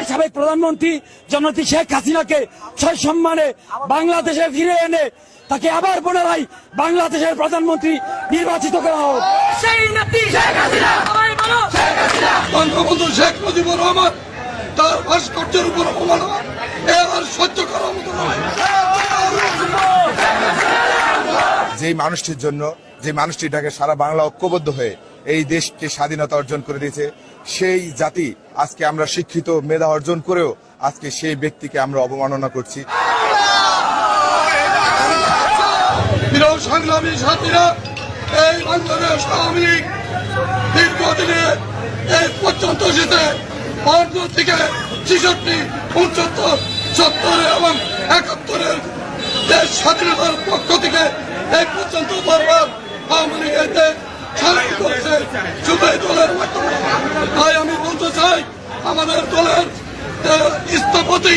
সাবেক প্রধানমন্ত্রী জননেত্রী শেখ হাসিনাকে সসম্মানে বাংলাদেশে ফিরে এনে তাকে আবার পুনরায় বাংলাদেশের প্রধানমন্ত্রী নির্বাচিত করা হোক। বঙ্গবন্ধু শেখ মুজিবুর রহমান তার ভাস্কর্যের উপর অবমাননা আর সহ্য করার মতো নয়। যেই মানুষটির জন্য যে মানুষটিটাকে সারা বাংলা ঐক্যবদ্ধ হয়ে এই দেশকে স্বাধীনতা অর্জন করে দিয়েছে, সেই জাতি আজকে আমরা শিক্ষিত মেধা অর্জন করেও আজকে সেই ব্যক্তিকে আমরা অবমাননা করছি। প্রিয় সংগ্রামী সাথীরা, এই বাংলাদেশ আওয়ামী লীগ দীর্ঘদিনে এই পর্যন্ত শীতে ৫৫ থেকে ৬৬, ৭৯, ৭০ এবং ৭১ দেশ স্বাধীনতার পক্ষ থেকে এই পর্যন্ত বারবার আওয়ামী লীগের সামিল করেছে যুবই দলের মাধ্যমে। তাই আমি বলতে চাই, আমাদের দলের স্থপতি